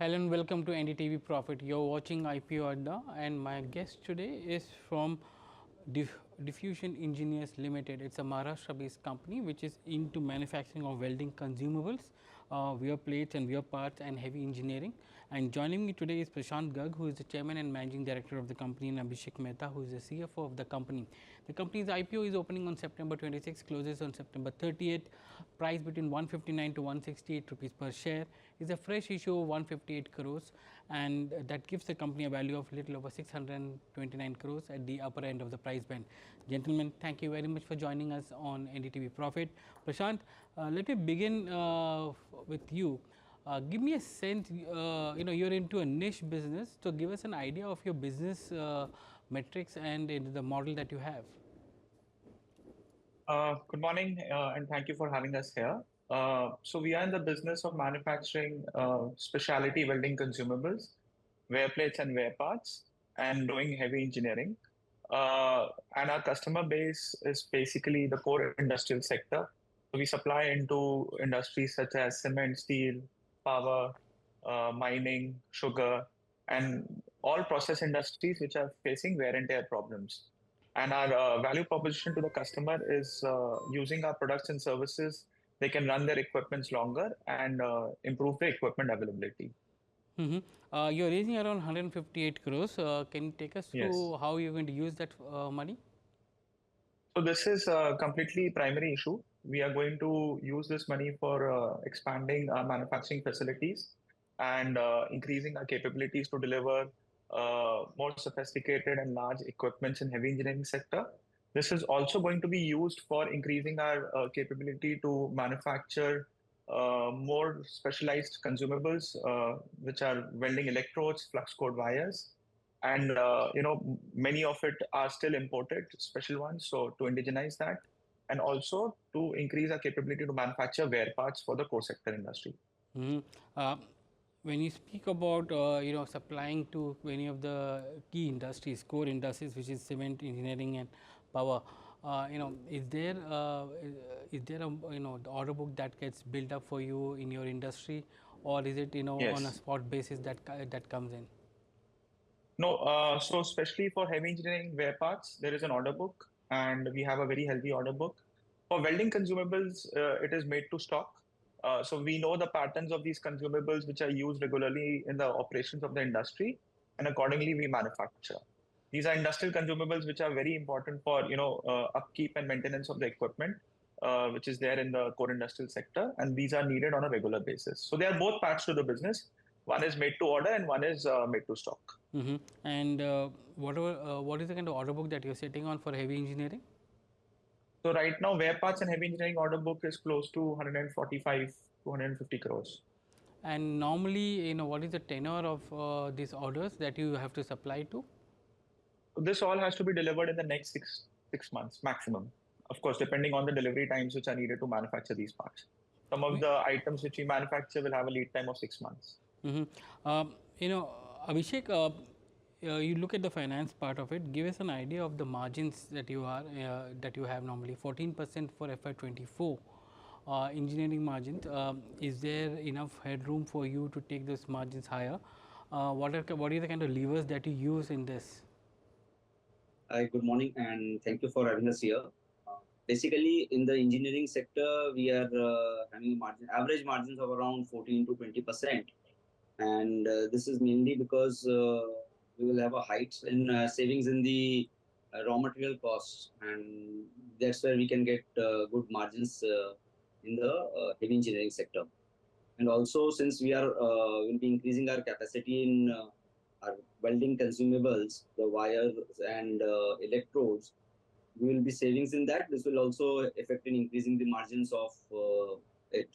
Hello and welcome to NDTV Profit. You're watching IPO Adda, and my guest today is from Diffusion Engineers Limited. It's a Maharashtra-based company which is into manufacturing of welding consumables, wear plates and wear parts and heavy engineering. And joining me today is Prashant Garg, who is the chairman and managing director of the company, and Abhishek Mehta, who is the CFO of the company. The company's IPO is opening on September 26, closes on September 30th. Price between 159 to 168 rupees per share. Is a fresh issue of 158 crores, and that gives the company a value of little over 629 crores at the upper end of the price band. Gentlemen, thank you very much for joining us on NDTV Profit. Prashant, let me begin with you. Give me a sense, you're into a niche business, so give us an idea of your business metrics and the model that you have. Good morning, and thank you for having us here. So we are in the business of manufacturing specialty welding consumables, wear plates and wear parts, and doing heavy engineering. And our customer base is basically the core industrial sector. So we supply into industries such as cement, steel, power, mining, sugar, and all process industries which are facing wear and tear problems. And our value proposition to the customer is using our products and services, they can run their equipments longer and improve the equipment availability. You're raising around 158 crores. Can you take us Yes. through how you're going to use that money? So this is a completely primary issue. We are going to use this money for expanding our manufacturing facilities and increasing our capabilities to deliver more sophisticated and large equipments in heavy engineering sector. This is also going to be used for increasing our capability to manufacture more specialized consumables, which are welding electrodes, flux core wires, and many of it are still imported, special ones. So to indigenize that, and also to increase our capability to manufacture wear parts for the core sector industry. Mhm. Uh, when you speak about supplying to many of the key industries, core industries, which is cement, engineering, and power, is there a the order book that gets built up for you in your industry, or is it on a Yes. spot basis that comes in? No, so especially for heavy engineering wear parts, there is an order book, and we have a very healthy order book. For welding consumables, it is made to stock. So we know the patterns of these consumables which are used regularly in the operations of the industry, and accordingly we manufacture. These are industrial consumables which are very important for upkeep and maintenance of the equipment, which is there in the core industrial sector, and these are needed on a regular basis. So they are both parts to the business. One is made to order, and one is made to stock. And what is the kind of order book that you're sitting on for heavy engineering? So right now, wear parts and heavy engineering order book is close to 145 to 150 crores. And normally, what is the tenure of these orders that you have to supply to? So this all has to be delivered in the next six months maximum. Of course, depending on the delivery times which are needed to manufacture these parts. Some of We, the items which we manufacture will have a lead time of 6 months. mhm. You know, Abhishek, you look at the finance part of it. Give us an idea of the margins that you have normally. 14% for FY24 engineering margins. Is there enough headroom for you to take those margins higher? What are the kind of levers that you use in this? Hi, good morning, and thank you for having us here. Basically, in the engineering sector, we are having average margins of around 14 to 20%, and this is mainly because we will have a height in savings in the raw material costs, and that's where we can get good margins in the heavy engineering sector. And also, since we are will be increasing our capacity in our welding consumables, the wires and electrodes, we will be savings in that. This will also affect in increasing the margins of it.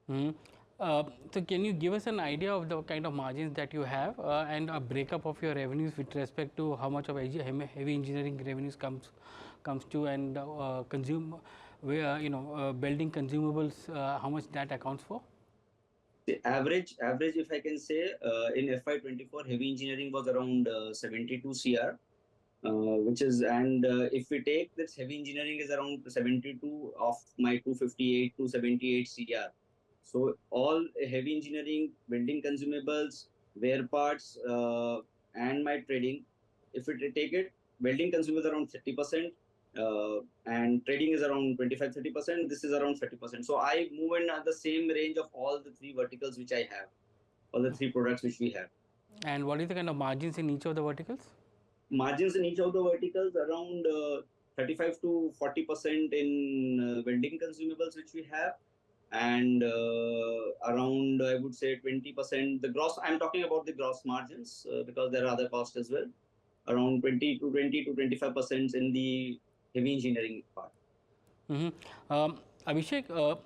Hmm. So can you give us an idea of the kind of margins that you have and a breakup of your revenues with respect to how much of heavy engineering revenues comes to, and consume where building consumables, how much that accounts for? The average, if I can say, in FY24, heavy engineering was around 72 CR, which is, and if we take this heavy engineering is around 72 of my 258 to 78 CR. So all heavy engineering, building consumables, wear parts, and my trading, if we take it, welding consumables around 30%, and trading is around 25-30%. This is around 30%. So I move in at the same range of all the three verticals which I have, all the three products which we have. And what is the kind of margins in each of the verticals? Margins in each of the verticals around 35 to 40% in welding consumables which we have, and around, I would say, 20% the gross. I'm talking about the gross margins because there are other costs as well. Around 20 to 25% in the heavy engineering part. Abhishek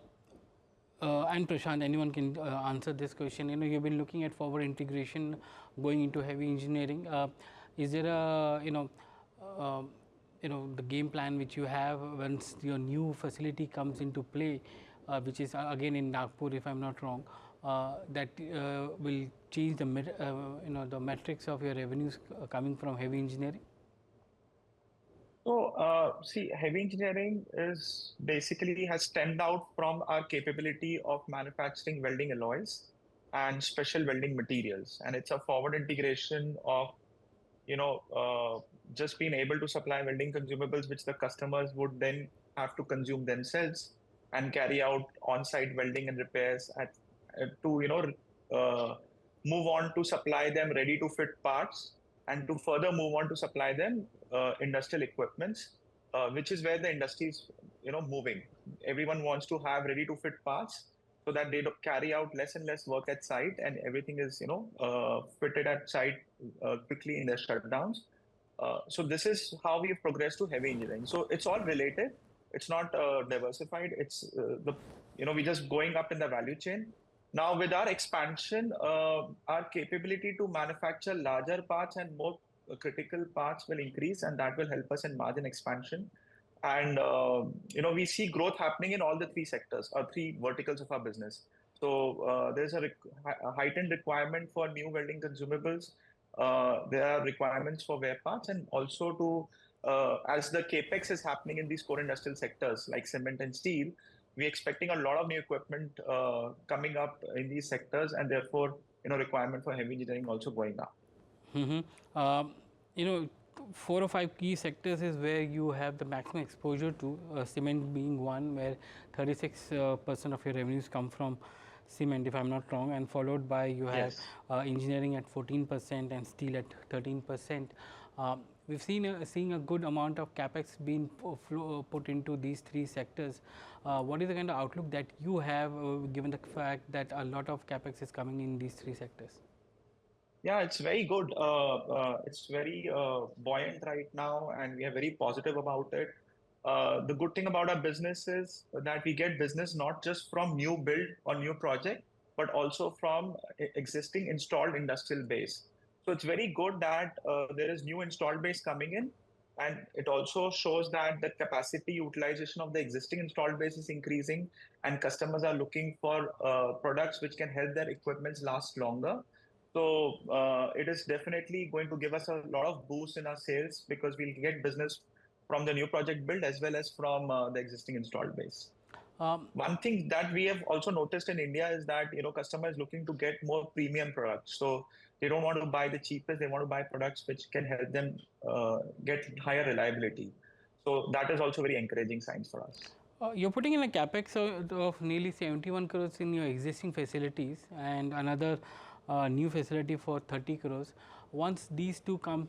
and Prashant, anyone can answer this question. You've been looking at forward integration going into heavy engineering. Is there a uh, the game plan which you have once your new facility comes into play, which is again in Nagpur, if I'm not wrong, that will change the the metrics of your revenues coming from heavy engineering? So, see, heavy engineering is basically has stemmed out from our capability of manufacturing welding alloys and special welding materials. And it's a forward integration of, you know, just being able to supply welding consumables, which the customers would then have to consume themselves and carry out on-site welding and repairs to, move on to supply them ready-to-fit parts and to further move on to supply them industrial equipments, which is where the industry is, moving. Everyone wants to have ready-to-fit parts so that they carry out less and less work at site and everything is, fitted at site quickly in their shutdowns. So this is how we've progressed to heavy engineering. So it's all related. It's not diversified. It's we're just going up in the value chain. Now with our expansion, our capability to manufacture larger parts and more critical parts will increase, and that will help us in margin expansion. And we see growth happening in all the three sectors or three verticals of our business. So there's a heightened requirement for new welding consumables. There are requirements for wear parts, and also to as the capex is happening in these core industrial sectors like cement and steel, we're expecting a lot of new equipment coming up in these sectors, and therefore requirement for heavy engineering also going up. You know, 4 or 5 key sectors is where you have the maximum exposure to, cement being one, where 36% of your revenues come from cement, if I'm not wrong, and followed by you have Yes. engineering at 14% and steel at 13%. We've seeing a good amount of capex being put into these three sectors. What is the kind of outlook that you have, given the fact that a lot of capex is coming in these three sectors? Yeah, it's very good. It's very buoyant right now, and we are very positive about it. The good thing about our business is that we get business not just from new build or new project, but also from existing installed industrial base. So it's very good that there is new installed base coming in, and it also shows that the capacity utilization of the existing installed base is increasing, and customers are looking for products which can help their equipments last longer. So it is definitely going to give us a lot of boost in our sales because we'll get business from the new project build as well as from the existing installed base. One thing that we have also noticed in India is that customers looking to get more premium products. So they don't want to buy the cheapest; they want to buy products which can help them get higher reliability. So that is also very encouraging signs for us. You're putting in a capex of nearly 71 crores in your existing facilities and another new facility for 30 crores. Once these two come,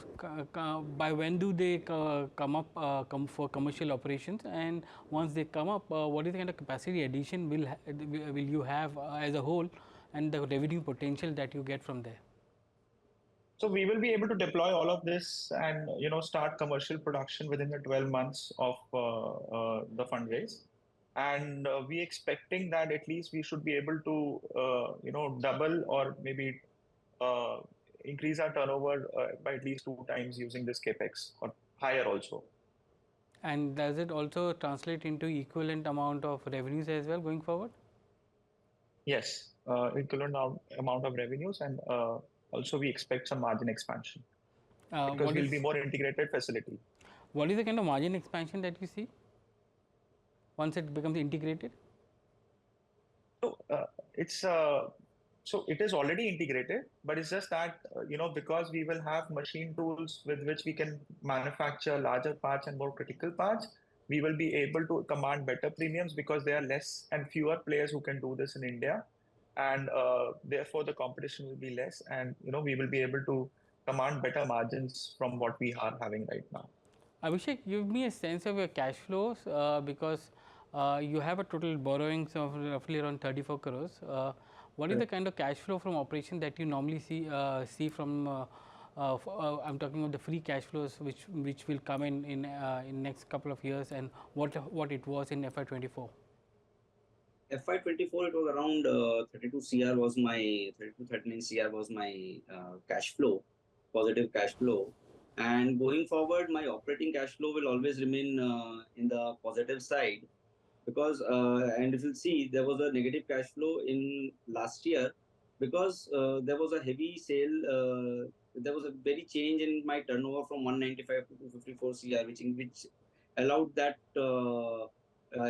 by when do they come up, come for commercial operations? And once they come up, what is the kind of capacity addition will you have as a whole, and the revenue potential that you get from there? So we will be able to deploy all of this and start commercial production within the 12 months of the fundraise. And we expecting that at least we should be able to double or maybe uh, increase our turnover by at least 2 times using this capex or higher also. And does it also translate into equivalent amount of revenues as well going forward? Yes, equivalent amount of revenues, and also we expect some margin expansion because What we'll is be more integrated facility. what is the kind of margin expansion that you see once it becomes integrated? So It's so it is already integrated, but it's just that because we will have machine tools with which we can manufacture larger parts and more critical parts, we will be able to command better premiums because there are less and fewer players who can do this in India, and therefore the competition will be less, and we will be able to command better margins from what we are having right now. Abhishek, give me a sense of your cash flows because you have a total borrowings of roughly around 34 crores. What is the kind of cash flow from operation that you normally see from? I'm talking about the free cash flows which will come in next couple of years, and what it was in FY24. FY24 it was around 32 CR was my 32 39 CR was my cash flow, positive cash flow. And going forward, my operating cash flow will always remain in the positive side because and if you see there was a negative cash flow in last year because there was a heavy sale. There was a very change in my turnover from 195 to 254 CR, which allowed that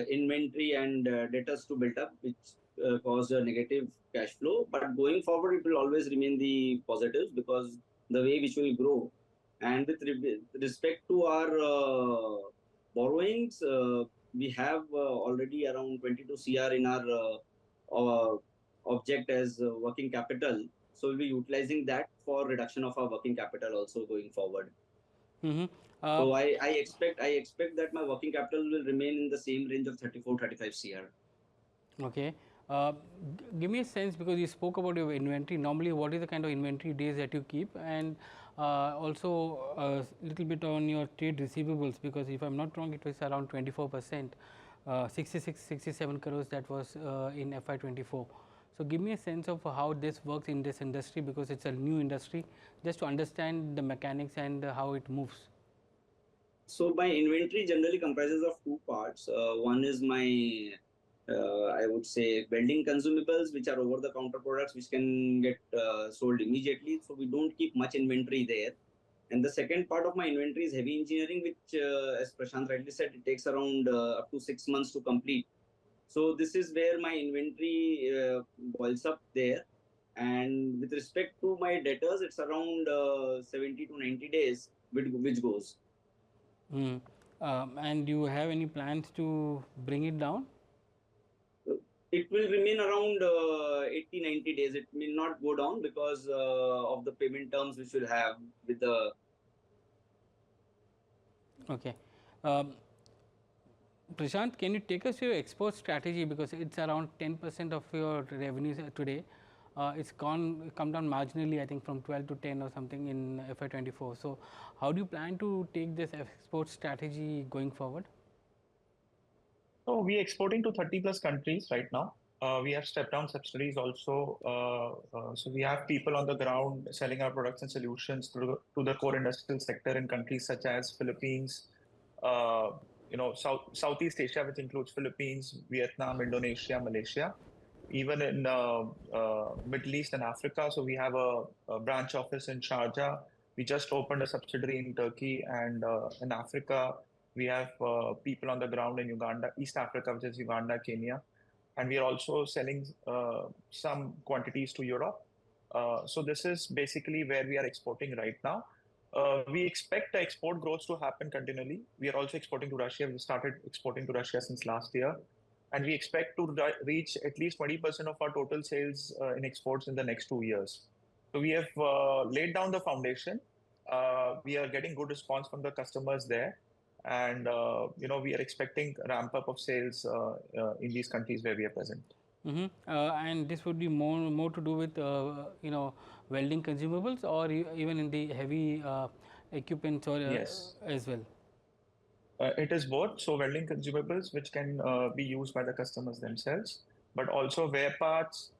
inventory and debtors to build up, which caused a negative cash flow. But going forward, it will always remain the positives because the way which will grow. And with respect to our borrowings, we have already around 22 CR in our object as working capital. So we'll be utilizing that for reduction of our working capital also going forward. Mm-hmm. So I expect that my working capital will remain in the same range of 34-35 CR. Okay. Give me a sense because you spoke about your inventory. Normally, what is the kind of inventory days that you keep, and also a little bit on your trade receivables because if I'm not wrong, it was around 24%, 67 crores that was in FY24. So give me a sense of how this works in this industry because it's a new industry, just to understand the mechanics and how it moves. So my inventory generally comprises of two parts. One is my I would say welding consumables, which are over-the-counter products, which can get sold immediately. So we don't keep much inventory there. And the second part of my inventory is heavy engineering, which, as Prashant rightly said, it takes around up to 6 months to complete. So this is where my inventory boils up there. And with respect to my debtors, it's around 70 to 90 days, which goes. Mm. And do you have any plans to bring it down? It will remain around 80-90 days. It will not go down because of the payment terms which will have with the. Okay. Prashant, can you take us through your export strategy because it's around 10% of your revenues today. It's come down marginally, I think, from 12 to 10 or something in FY24. So, how do you plan to take this export strategy going forward? So we are exporting to 30 plus countries right now. We have step down subsidiaries also. So we have people on the ground selling our products and solutions to the core industrial sector in countries such as Philippines, Southeast Asia, which includes Philippines, Vietnam, Indonesia, Malaysia, even in Middle East and Africa. So we have a branch office in Sharjah. We just opened a subsidiary in Turkey, and in Africa, we have people on the ground in Uganda, East Africa, which is Uganda, Kenya, and we are also selling some quantities to Europe. So this is basically where we are exporting right now. We expect the export growth to happen continually. We are also exporting to Russia. We started exporting to Russia since last year, and we expect to reach at least 20% of our total sales in exports in the next 2 years. So we have laid down the foundation. We are getting good response from the customers there, and we are expecting a ramp up of sales in these countries where we are present. Mm-hmm. And this would be more to do with welding consumables or even in the heavy equipment or Yes. as well. It is both. So welding consumables, which can be used by the customers themselves, but also wear parts,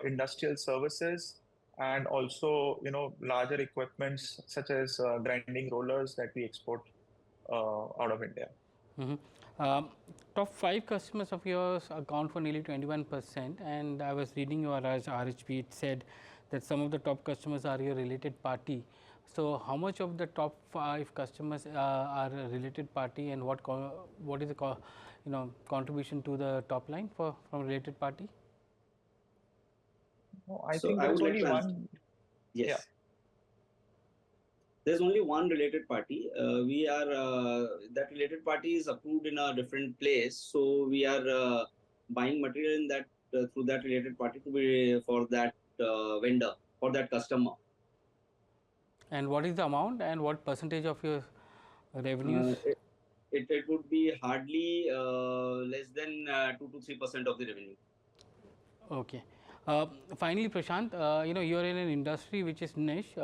industrial services, and also larger equipments such as grinding rollers that we export out of India. Mm-hmm. Top 5 customers of yours account for nearly 21%, and I was reading your RHP. It said that some of the top customers are your related party. So, how much of the top 5 customers are a related party, and what is the contribution to the top line from related party? No, I So think I there would is like only to answer. one. Yeah. Yes, there's only one related party. We are that related party is approved in a different place, so we are buying material in that through that related party to be for that vendor, for that customer. And what is the amount and what percentage of your revenues? Uh, it, it would be hardly less than 2 to 3% of the revenue. Okay. Finally, Prashant, you're in an industry which is niche,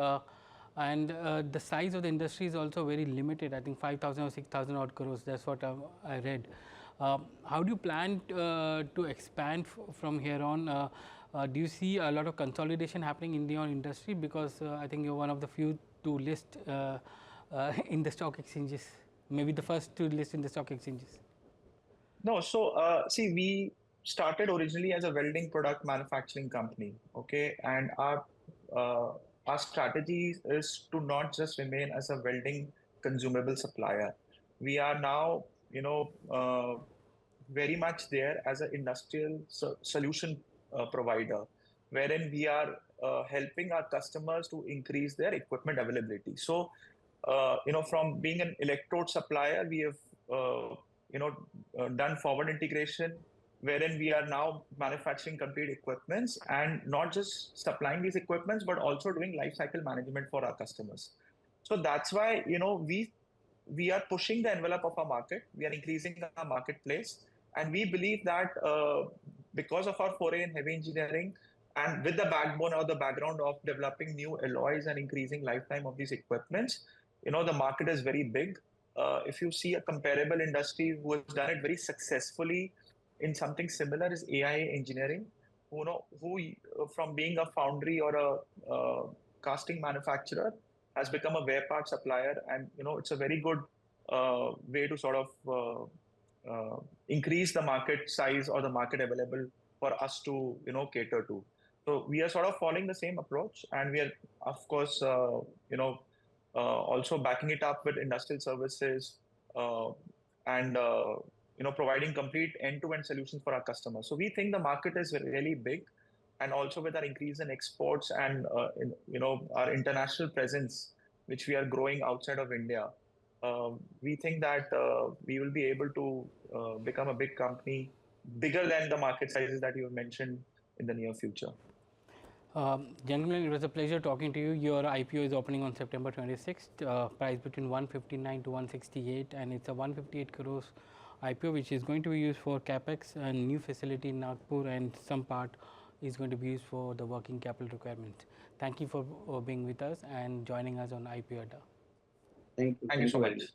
and the size of the industry is also very limited. I think 5,000 or 6,000 odd crores. That's what I read. How do you plan to expand from here on? Do you see a lot of consolidation happening in your industry? Because I think you're one of the few to list in the stock exchanges, maybe the first to list in the stock exchanges. No, so see, we started originally as a welding product manufacturing company, okay, and uh, our strategy is to not just remain as a welding consumable supplier. We are now, very much there as an industrial solution provider, wherein we are helping our customers to increase their equipment availability. So, from being an electrode supplier, we have, done forward integration, wherein we are now manufacturing complete equipments and not just supplying these equipments, but also doing life cycle management for our customers. So that's why, we are pushing the envelope of our market. We are increasing our marketplace, and we believe that because of our foray in heavy engineering and with the backbone or the background of developing new alloys and increasing lifetime of these equipments, the market is very big. If you see a comparable industry who has done it very successfully in something similar is AI engineering, who from being a foundry or a casting manufacturer has become a wear part supplier, and it's a very good way to sort of increase the market size or the market available for us to cater to. So we are sort of following the same approach, and we are of course also backing it up with industrial services, and providing complete end-to-end solutions for our customers. So we think the market is really big, and also with our increase in exports and our international presence, which we are growing outside of India, we think that we will be able to become a big company, bigger than the market sizes that you have mentioned in the near future. Gentlemen, it was a pleasure talking to you. Your IPO is opening on September 26th, price between 159 to 168, and it's a 158 crores IPO, which is going to be used for capex and new facility in Nagpur, and some part is going to be used for the working capital requirements. Thank you for being with us and joining us on IPO Adda. Thank you. Thank you so very much. much.